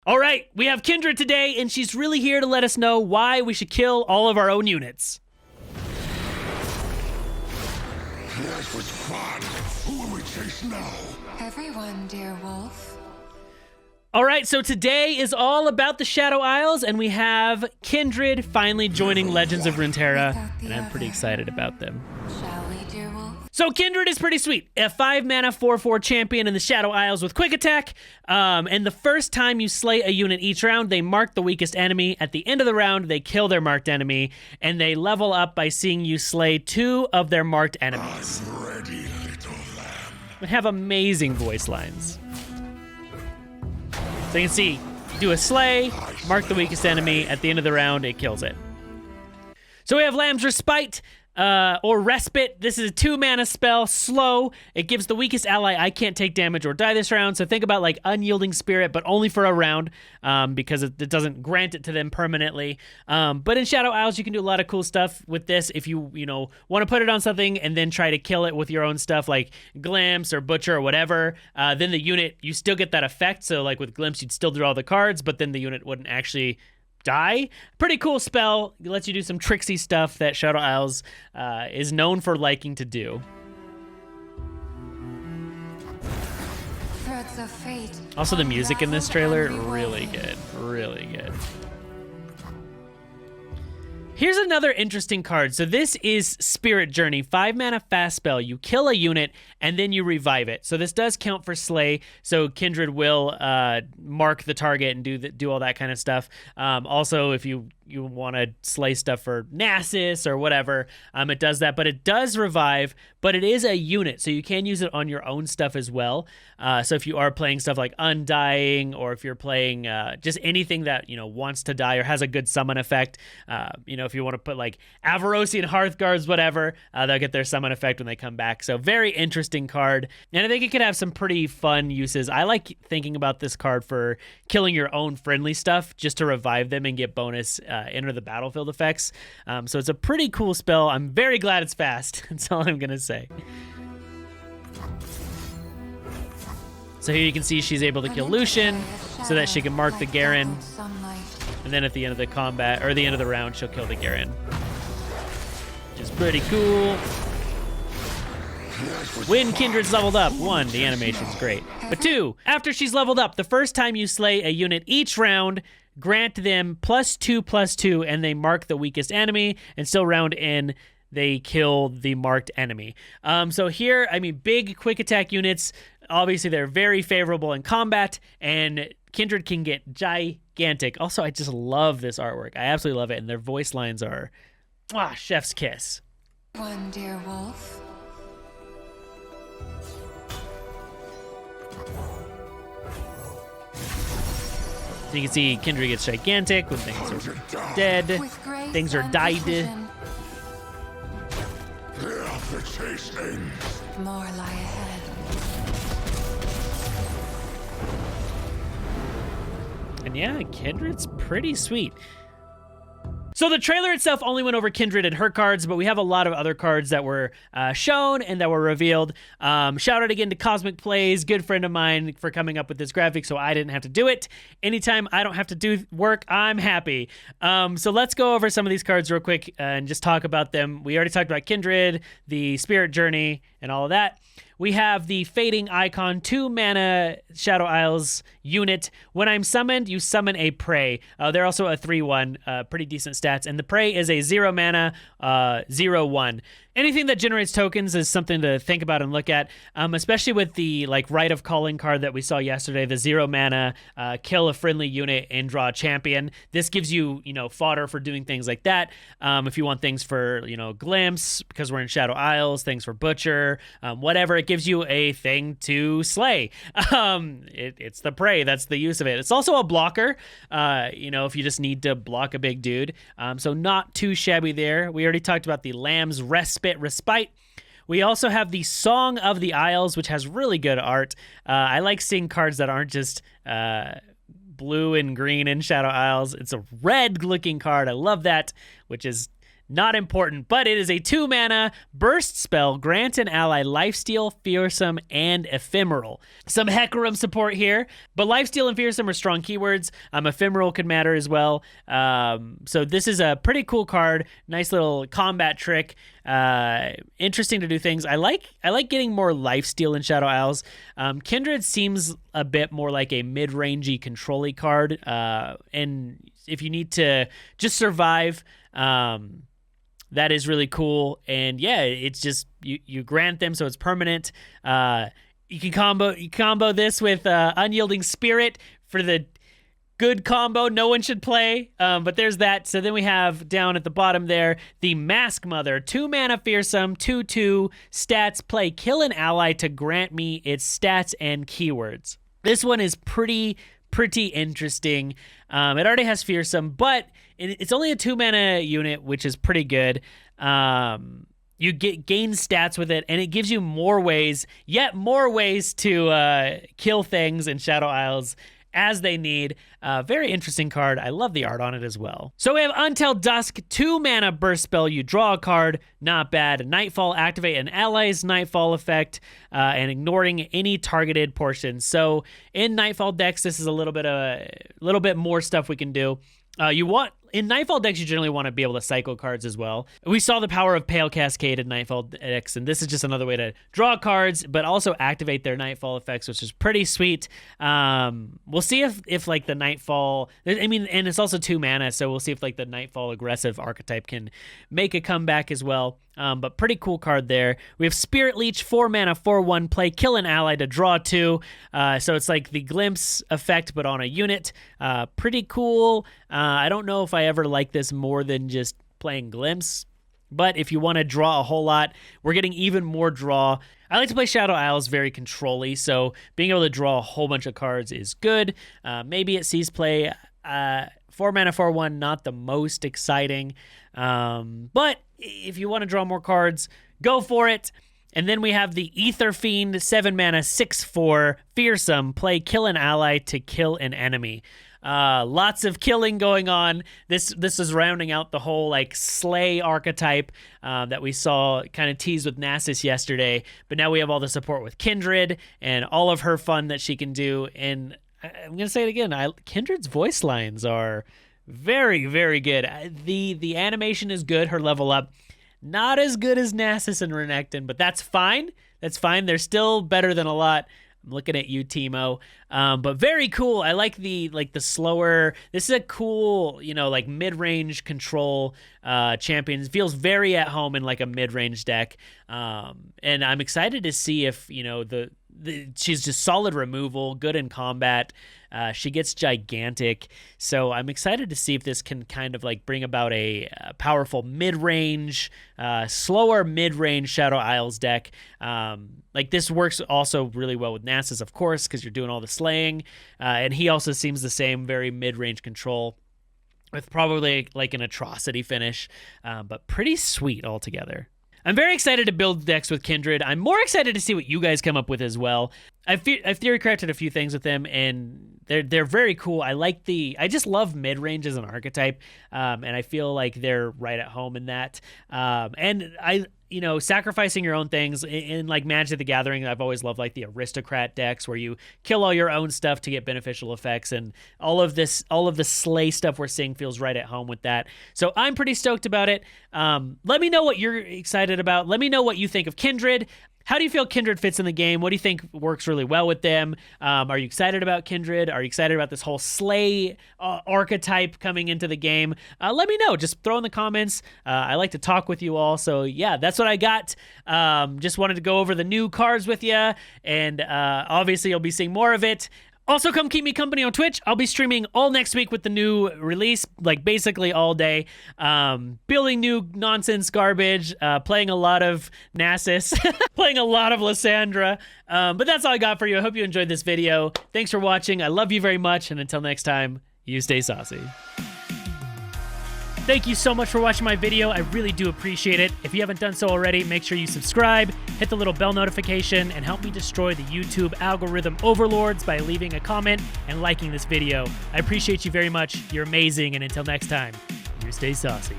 All right, we have Kindred today, and she's really here to let us know why we should kill all of our own units. Life was fun. Who will we chase now? Everyone, dear wolf. All right, so today is all about the Shadow Isles, and we have Kindred finally joining Legends of Runeterra, and I'm pretty excited about them. Shall we, dear wolf? So Kindred is pretty sweet. A 5-mana 4/4 champion in the Shadow Isles with quick attack. And the first time you slay a unit each round, they mark the weakest enemy. At the end of the round, they kill their marked enemy, and they level up by seeing you slay 2 of their marked enemies. I'm ready, little lamb. They have amazing voice lines. So you can see, do a slay, mark the weakest enemy. At the end of the round, it kills it. So we have Lamb's Respite. Or Respite. This is a 2-mana spell, slow. It gives the weakest ally I can't take damage or die this round. So think about like Unyielding Spirit, but only for a round, because it doesn't grant it to them permanently. But in Shadow Isles, you can do a lot of cool stuff with this. If you want to put it on something and then try to kill it with your own stuff like Glimpse or Butcher or whatever, then the unit, you still get that effect. So like with Glimpse, you'd still draw the cards, but then the unit wouldn't actually die. Pretty cool spell. It lets you do some tricksy stuff that Shadow Isles is known for liking to do. Threads of fate. Also, the music in this trailer, really good. Really good. Here's another interesting card. So this is Spirit Journey, 5-mana fast spell. You kill a unit and then you revive it. So this does count for slay. So Kindred will mark the target and do all that kind of stuff. Also, if you want to slay stuff for Nasus or whatever, it does that. But it does revive, but it is a unit, so you can use it on your own stuff as well. So if you are playing stuff like Undying, or if you're playing just anything that wants to die or has a good summon effect, if you want to put like Avarosian Hearthguards, whatever, they'll get their summon effect when they come back. So very interesting card, and I think it could have some pretty fun uses. I like thinking about this card for killing your own friendly stuff just to revive them and get bonus enter the battlefield effects. So it's a pretty cool spell. I'm very glad it's fast. That's all I'm gonna say. So here you can see she's able to kill Lucian so that she can mark the Garen. And then at the end of the combat, or the end of the round, she'll kill the Garen. Which is pretty cool. When Kindred's leveled up, 1, the animation's great. But 2, after she's leveled up, the first time you slay a unit each round, grant them +2/+2, and they mark the weakest enemy, and still round in, they kill the marked enemy. So here, big quick attack units, obviously they're very favorable in combat, and Kindred can get gigantic. Also, I just love this artwork. I absolutely love it, and their voice lines are, chef's kiss. One, dear wolf. So you can see Kindred gets gigantic when things are dead, things are died. Here the chase ends. More lie ahead. And yeah, Kindred's pretty sweet. So the trailer itself only went over Kindred and her cards, but we have a lot of other cards that were shown and that were revealed. Shout out again to Cosmic Plays, good friend of mine, for coming up with this graphic so I didn't have to do it. Anytime I don't have to do work, I'm happy. So let's go over some of these cards real quick and just talk about them. We already talked about Kindred, the Spirit Journey, and all of that. We have the Fading Icon, 2-mana Shadow Isles unit. When I'm summoned, you summon a Prey. They're also a 3/1, pretty decent stats. And the Prey is a 0-mana, 0/1. Anything that generates tokens is something to think about and look at, especially with the Rite of Calling card that we saw yesterday, the 0-mana, kill a friendly unit and draw a champion. This gives you, fodder for doing things like that. If you want things for, Glimpse, because we're in Shadow Isles, things for Butcher, whatever, it gives you a thing to slay. It's the Prey, that's the use of it. It's also a blocker, if you just need to block a big dude. So not too shabby there. We already talked about the Lamb's Respite. We also have the Song of the Isles, which has really good art. I like seeing cards that aren't just blue and green in Shadow Isles. It's a red looking card. I love that, which is not important, but it is a 2-mana burst spell. Grant an ally lifesteal, fearsome, and ephemeral. Some Hecarim support here, but lifesteal and fearsome are strong keywords. Ephemeral could matter as well. So this is a pretty cool card. Nice little combat trick. Interesting to do things. I like getting more lifesteal in Shadow Isles. Kindred seems a bit more like a mid-rangey control-y card, and if you need to just survive, that is really cool. And yeah, it's just you grant them, so it's permanent. You can combo this with Unyielding Spirit for the good combo no one should play, but there's that. So then we have down at the bottom there the Mask Mother, 2-mana fearsome, 2/2 stats, play kill an ally to grant me its stats and keywords. This one is pretty interesting. It already has fearsome, but it's only a 2-mana unit, which is pretty good. You gain stats with it, and it gives you more ways to kill things in Shadow Isles as they need. Very interesting card. I love the art on it as well. So we have Until Dusk, 2-mana burst spell. You draw a card, not bad. Nightfall, activate an ally's Nightfall effect, and ignoring any targeted portions. So in Nightfall decks, this is a little bit more stuff we can do. In Nightfall decks, you generally want to be able to cycle cards as well. We saw the power of Pale Cascade in Nightfall decks, and this is just another way to draw cards, but also activate their Nightfall effects, which is pretty sweet. We'll see if like the Nightfall, and it's also 2 mana, so we'll see if like the Nightfall aggressive archetype can make a comeback as well. But pretty cool card there. We have Spirit Leech, 4 mana, 4/1, play kill an ally to draw 2. So it's like the Glimpse effect, but on a unit. Pretty cool. I don't know if I ever like this more than just playing Glimpse, but if you want to draw a whole lot, we're getting even more draw. I like to play Shadow Isles very control-y, so being able to draw a whole bunch of cards is good. Maybe it sees play. 4 mana, 4/1, not the most exciting. But if you want to draw more cards, go for it. And then we have the Ether Fiend, 7 mana, 6/4, fearsome, play kill an ally to kill an enemy. Lots of killing going on. This is rounding out the whole like slay archetype that we saw kind of teased with Nasus yesterday. But now we have all the support with Kindred and all of her fun that she can do. And I'm going to say it again. Kindred's voice lines are very, very good. The animation is good. Her level up, not as good as Nasus and Renekton, but that's fine. That's fine. They're still better than a lot. I'm looking at you, Timo. But very cool. I like the slower. This is a cool, like mid-range control champion. It feels very at home in like a mid-range deck. And I'm excited to see if, she's just solid removal, good in combat. She gets gigantic. So I'm excited to see if this can kind of like bring about a powerful mid-range, slower mid-range Shadow Isles deck. Like this works also really well with Nasus, of course, because you're doing all the slaying. And he also seems the same, very mid-range control with probably like an atrocity finish, but pretty sweet altogether. I'm very excited to build decks with Kindred. I'm more excited to see what you guys come up with as well. I've theory crafted a few things with them, and they're very cool. I just love mid-range as an archetype, and I feel like they're right at home in that. And sacrificing your own things in like Magic the Gathering, I've always loved like the aristocrat decks where you kill all your own stuff to get beneficial effects, and all of the slay stuff we're seeing feels right at home with that. So I'm pretty stoked about it. Let me know what you're excited about. Let me know what you think of Kindred. How do you feel Kindred fits in the game? What do you think works really well with them? Are you excited about Kindred? Are you excited about this whole slay archetype coming into the game? Let me know. Just throw in the comments. I like to talk with you all. So yeah, that's what I got. Just wanted to go over the new cards with you. And obviously you'll be seeing more of it. Also, come keep me company on Twitch. I'll be streaming all next week with the new release, like basically all day. Building new nonsense garbage, playing a lot of Nasus, playing a lot of Lysandra. But that's all I got for you. I hope you enjoyed this video. Thanks for watching. I love you very much. And until next time, you stay saucy. Thank you so much for watching my video. I really do appreciate it. If you haven't done so already, make sure you subscribe, hit the little bell notification, and help me destroy the YouTube algorithm overlords by leaving a comment and liking this video. I appreciate you very much. You're amazing, and until next time, you stay saucy.